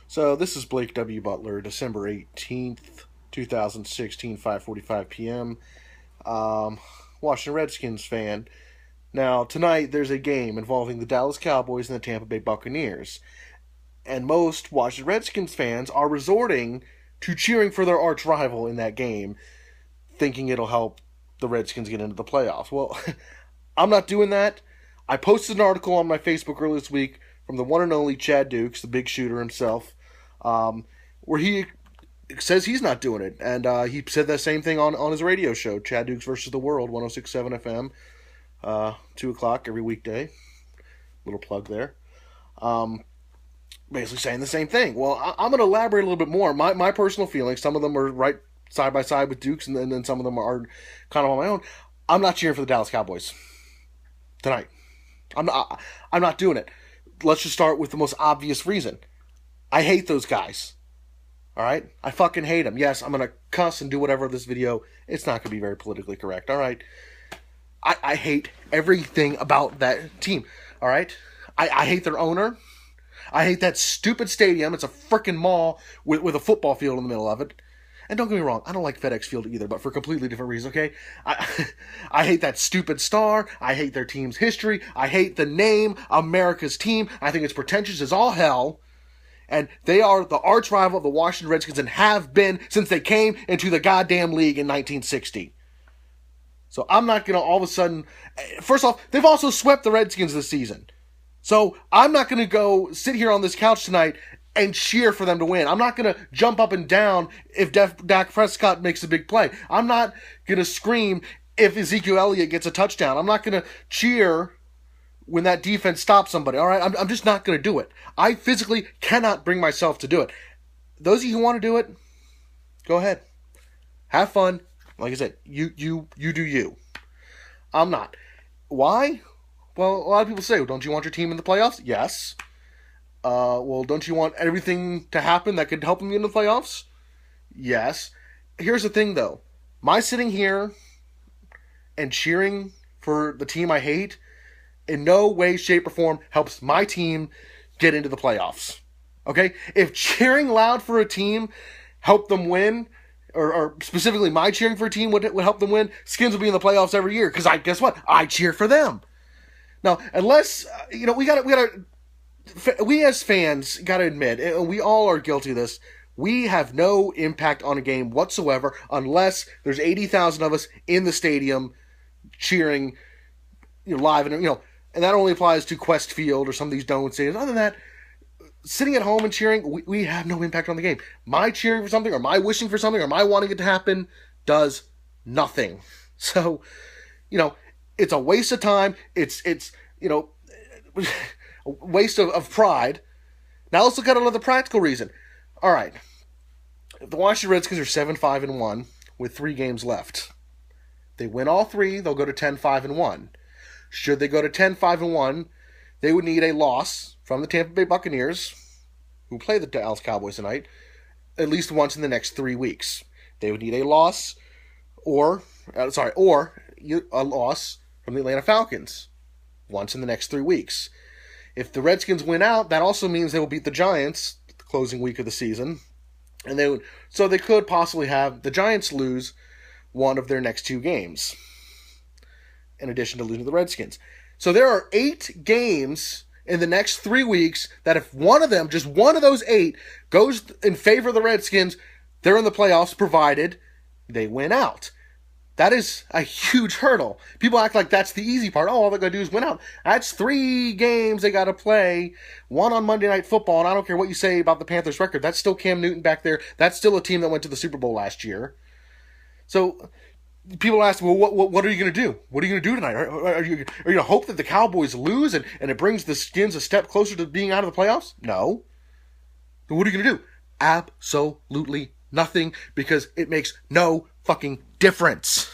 So this is Blake W. Butler, December 18th, 2016, 5:45 p.m. Washington Redskins fan. Now, tonight there's a game involving the Dallas Cowboys and the Tampa Bay Buccaneers. And most Washington Redskins fans are resorting to cheering for their arch rival in that game, thinking it'll help the Redskins get into the playoffs. Well, I'm not doing that. I posted an article on my Facebook earlier this week from the one and only Chad Dukes, the big shooter himself, where he says he's not doing it. And he said that same thing on his radio show, Chad Dukes versus the World, 106.7 FM, 2 o'clock every weekday. Little plug there. Basically saying the same thing. Well, I'm going to elaborate a little bit more. My personal feelings, some of them are right side by side with Dukes, and then some of them are kind of on my own. I'm not cheering for the Dallas Cowboys tonight. I'm not doing it. Let's just start with the most obvious reason. I hate those guys. All right? I fucking hate them. Yes, I'm going to cuss and do whatever this video. It's not going to be very politically correct. All right? I hate everything about that team. All right? I hate their owner. I hate that stupid stadium. It's a freaking mall with a football field in the middle of it. And don't get me wrong, I don't like FedEx Field either, but for completely different reasons, okay? I hate that stupid star. I hate their team's history. I hate the name, America's team. I think it's pretentious as all hell. And they are the arch rival of the Washington Redskins and have been since they came into the goddamn league in 1960. So I'm not going to all of a sudden... First off, they've also swept the Redskins this season. So I'm not going to go sit here on this couch tonight and cheer for them to win. I'm not going to jump up and down if Dak Prescott makes a big play. I'm not going to scream if Ezekiel Elliott gets a touchdown. I'm not going to cheer when that defense stops somebody. All right, I'm just not going to do it. I physically cannot bring myself to do it. Those of you who want to do it, go ahead. Have fun. Like I said, you do you. I'm not. Why? Well, a lot of people say, well, don't you want your team in the playoffs? Yes. Well, don't you want everything to happen that could help them get in the playoffs? Yes. Here's the thing, though. My sitting here and cheering for the team I hate in no way, shape, or form helps my team get into the playoffs. Okay? If cheering loud for a team helped them win, or specifically my cheering for a team would help them win, Skins will be in the playoffs every year. Because guess what? I cheer for them. Now, unless, we as fans gotta admit, and we all are guilty of this, we have no impact on a game whatsoever unless there's 80,000 of us in the stadium cheering, live, and that only applies to Quest Field or some of these dome stadiums. Other than that, sitting at home and cheering, we have no impact on the game. My cheering for something, or my wishing for something, or my wanting it to happen does nothing. So, it's a waste of time. It's a waste of pride. Now let's look at another practical reason. All right. The Washington Redskins are 7-5-1 with 3 games left. They win all 3, they'll go to 10-5-1. Should they go to 10-5-1, they would need a loss from the Tampa Bay Buccaneers, who play the Dallas Cowboys tonight, at least once in the next 3 weeks. They would need a loss or a loss from the Atlanta Falcons once in the next 3 weeks. If the Redskins win out, that also means they will beat the Giants the closing week of the season, and they could possibly have the Giants lose one of their next 2 games, in addition to losing to the Redskins. So there are 8 games in the next 3 weeks that if one of them, just one of those 8, goes in favor of the Redskins, they're in the playoffs, provided they win out. That is a huge hurdle. People act like that's the easy part. Oh, all they got to do is win out. That's 3 games they got to play. 1 on Monday Night Football, and I don't care what you say about the Panthers' record. That's still Cam Newton back there. That's still a team that went to the Super Bowl last year. So people ask, well, what are you going to do? What are you going to do tonight? Are you going to hope that the Cowboys lose and it brings the Skins a step closer to being out of the playoffs? No. Then what are you going to do? Absolutely nothing, because it makes no fucking difference.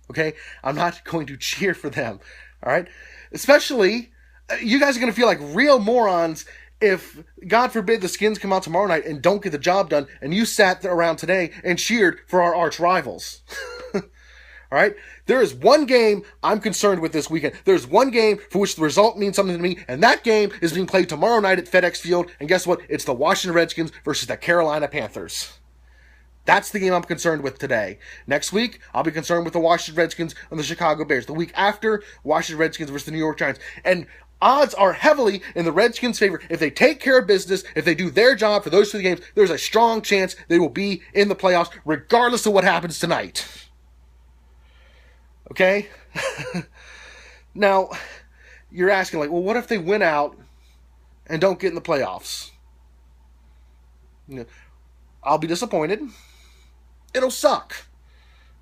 Okay? I'm not going to cheer for them. All right? Especially, you guys are going to feel like real morons if, God forbid, the Skins come out tomorrow night and don't get the job done, and you sat around today and cheered for our arch rivals. All right? There is one game I'm concerned with this weekend. There's one game for which the result means something to me, and that game is being played tomorrow night at FedEx Field, and guess what? It's the Washington Redskins versus the Carolina Panthers. That's the game I'm concerned with today. Next week, I'll be concerned with the Washington Redskins and the Chicago Bears. The week after, Washington Redskins versus the New York Giants. And odds are heavily in the Redskins' favor. If they take care of business, if they do their job for those 3 games, there's a strong chance they will be in the playoffs, regardless of what happens tonight. Okay? Now, you're asking, like, well, what if they win out and don't get in the playoffs? You know, I'll be disappointed. It'll suck,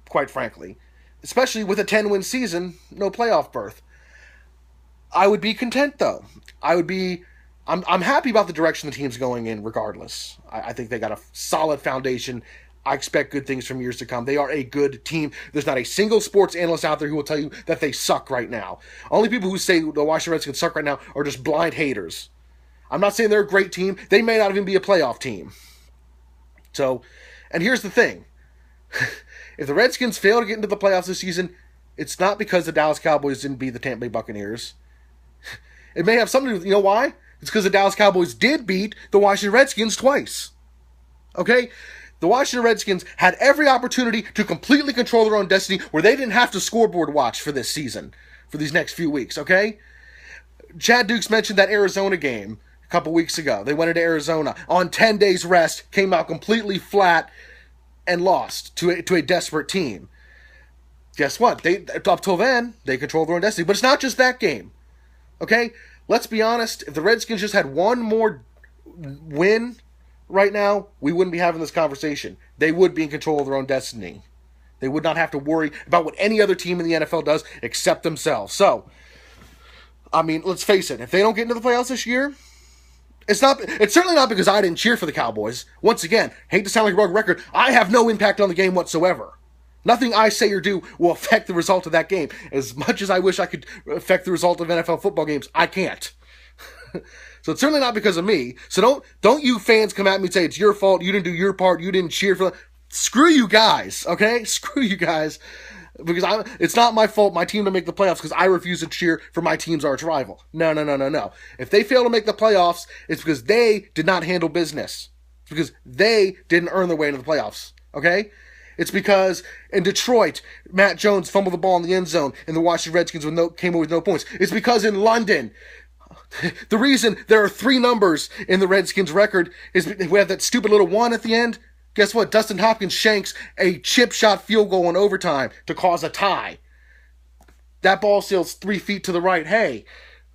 quite frankly. Especially with a 10-win season, no playoff berth. I would be content, though. I'm happy about the direction the team's going in, regardless. I think they got a solid foundation. I expect good things from years to come. They are a good team. There's not a single sports analyst out there who will tell you that they suck right now. Only people who say the Washington Redskins suck right now are just blind haters. I'm not saying they're a great team. They may not even be a playoff team. So, and here's the thing. If the Redskins fail to get into the playoffs this season, it's not because the Dallas Cowboys didn't beat the Tampa Bay Buccaneers. It may have something to do with, you know why? It's because the Dallas Cowboys did beat the Washington Redskins twice. Okay? The Washington Redskins had every opportunity to completely control their own destiny where they didn't have to scoreboard watch for this season, for these next few weeks, okay? Chad Dukes mentioned that Arizona game a couple weeks ago. They went into Arizona on 10 days rest, came out completely flat, and lost to a desperate team. Guess what? Up till then, they controlled their own destiny. But it's not just that game. Okay? Let's be honest. If the Redskins just had one more win right now, we wouldn't be having this conversation. They would be in control of their own destiny. They would not have to worry about what any other team in the NFL does except themselves. So, I mean, let's face it. If they don't get into the playoffs this year, it's certainly not because I didn't cheer for the Cowboys. Once again, hate to sound like a broken record, I have no impact on the game whatsoever. Nothing I say or do will affect the result of that game. As much as I wish I could affect the result of NFL football games, I can't. So it's certainly not because of me. So don't you fans come at me and say it's your fault, you didn't do your part, you didn't cheer for... Screw you guys, okay? Screw you guys. Because it's not my fault my team to make the playoffs because I refuse to cheer for my team's arch rival. No. If they fail to make the playoffs, it's because they did not handle business. It's because they didn't earn their way into the playoffs. Okay? It's because in Detroit, Matt Jones fumbled the ball in the end zone and the Washington Redskins came away with no points. It's because in London, the reason there are 3 numbers in the Redskins record is we have that stupid little 1 at the end. Guess what? Dustin Hopkins shanks a chip shot field goal in overtime to cause a tie. That ball sails 3 feet to the right. Hey,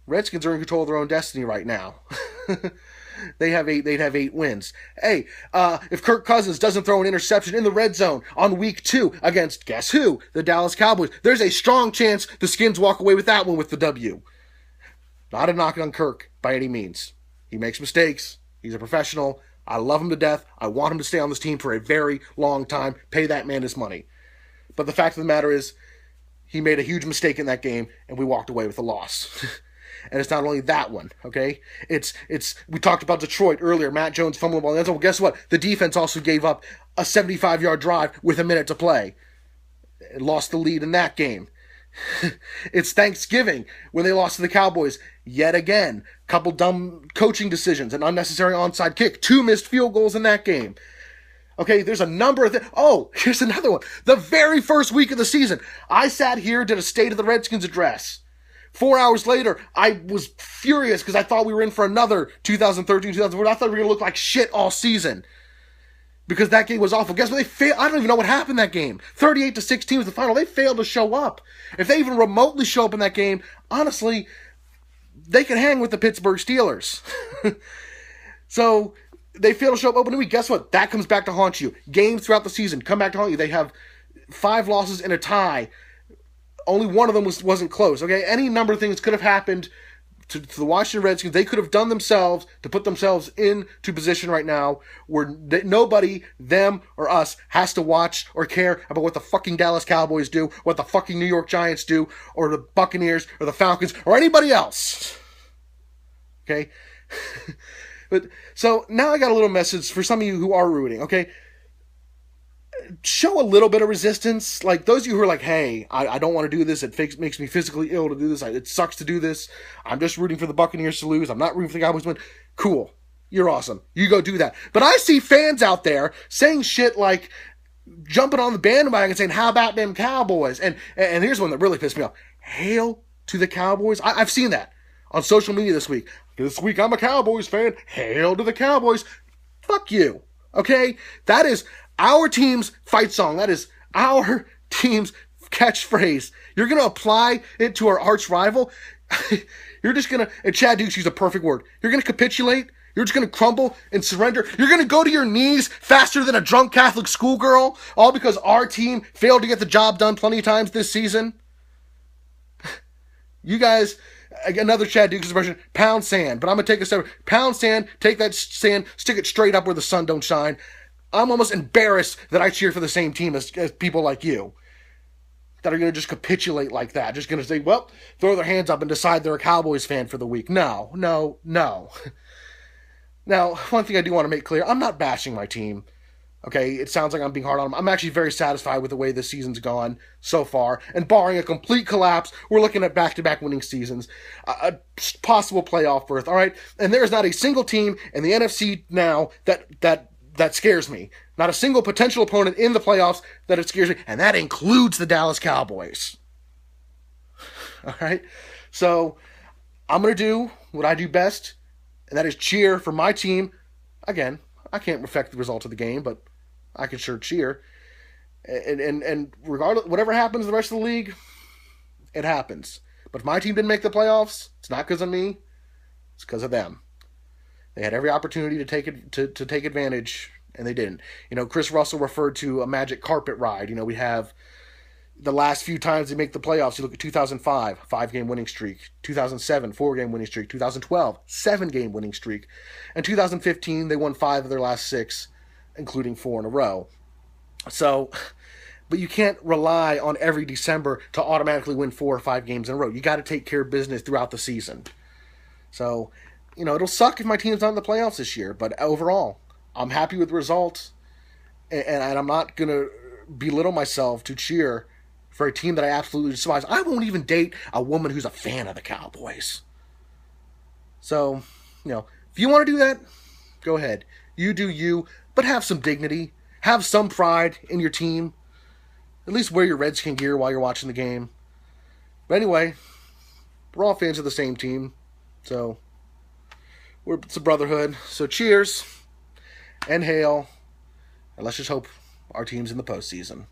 Redskins are in control of their own destiny right now. They'd have 8 wins. Hey, if Kirk Cousins doesn't throw an interception in the red zone on week 2 against, guess who? The Dallas Cowboys. There's a strong chance the Skins walk away with that one with the W. Not a knock on Kirk by any means. He makes mistakes. He's a professional. I love him to death. I want him to stay on this team for a very long time. Pay that man his money. But the fact of the matter is, he made a huge mistake in that game, and we walked away with a loss. And it's not only that one, okay? We talked about Detroit earlier. Matt Jones fumbling the ball in the end zone. Well, guess what? The defense also gave up a 75-yard drive with a minute to play. It lost the lead in that game. It's Thanksgiving when they lost to the Cowboys yet again. Couple dumb coaching decisions, an unnecessary onside kick, 2 missed field goals in that game. Okay, there's a number of things. Oh, here's another one. The very first week of the season, I sat here, did a State of the Redskins address. 4 hours later, I was furious because I thought we were in for another 2013-2014. I thought we were going to look like shit all season. Because that game was awful. Guess what? They failed. I don't even know what happened that game. 38-16 was the final. They failed to show up. If they even remotely show up in that game, honestly, they can hang with the Pittsburgh Steelers. So, they fail to show up opening week. Guess what? That comes back to haunt you. Games throughout the season come back to haunt you. They have 5 losses and a tie. Only one of them wasn't close. Okay, any number of things could have happened to the Washington Redskins. They could have done themselves to put themselves into position right now where nobody, them or us, has to watch or care about what the fucking Dallas Cowboys do, what the fucking New York Giants do, or the Buccaneers, or the Falcons, or anybody else. Okay? But so now I got a little message for some of you who are rooting. Okay? show a little bit of resistance. Like those of you who are like, hey, I don't want to do this. It makes me physically ill to do this. It sucks to do this. I'm just rooting for the Buccaneers to lose. I'm not rooting for the Cowboys to win. Cool. You're awesome. You go do that. But I see fans out there saying shit like, jumping on the bandwagon saying, how about them Cowboys? And here's one that really pissed me off. Hail to the Cowboys. I've seen that on social media this week. This week I'm a Cowboys fan. Hail to the Cowboys. Fuck you. Okay? That is our team's fight song. That is our team's catchphrase. You're going to apply it to our arch rival? You're just going to, and Chad Dukes used a perfect word. You're going to capitulate? You're just going to crumble and surrender? You're going to go to your knees faster than a drunk Catholic schoolgirl? All because our team failed to get the job done plenty of times this season? You guys, another Chad Dukes expression, pound sand. But I'm going to take a step. Pound sand, take that sand, stick it straight up where the sun don't shine. I'm almost embarrassed that I cheer for the same team as people like you that are going to just capitulate like that. Just going to say, well, throw their hands up and decide they're a Cowboys fan for the week. No. Now, one thing I do want to make clear, I'm not bashing my team. Okay, it sounds like I'm being hard on them. I'm actually very satisfied with the way this season's gone so far. And barring a complete collapse, we're looking at back-to-back winning seasons. A possible playoff berth, all right? And there's not a single team in the NFC now that scares me. Not a single potential opponent in the playoffs that it scares me. And that includes the Dallas Cowboys. All right? So, I'm going to do what I do best, and that is cheer for my team. Again, I can't affect the result of the game, but I can sure cheer. And regardless, whatever happens in the rest of the league, it happens. But if my team didn't make the playoffs, it's not because of me. It's because of them. They had every opportunity to take advantage, and they didn't. You know, Chris Russell referred to a magic carpet ride. You know, we have the last few times they make the playoffs. You look at 2005, 5-game winning streak. 2007, 4-game winning streak. 2012, 7-game winning streak. And 2015, they won 5 of their last 6, including 4 in a row. So, but you can't rely on every December to automatically win 4 or 5 games in a row. You got to take care of business throughout the season. So, you know, it'll suck if my team's not in the playoffs this year. But overall, I'm happy with the results. And I'm not going to belittle myself to cheer for a team that I absolutely despise. I won't even date a woman who's a fan of the Cowboys. So, you know, if you want to do that, go ahead. You do you, but have some dignity. Have some pride in your team. At least wear your Redskin gear while you're watching the game. But anyway, we're all fans of the same team. So, it's a brotherhood. So cheers and hail. And let's just hope our team's in the postseason.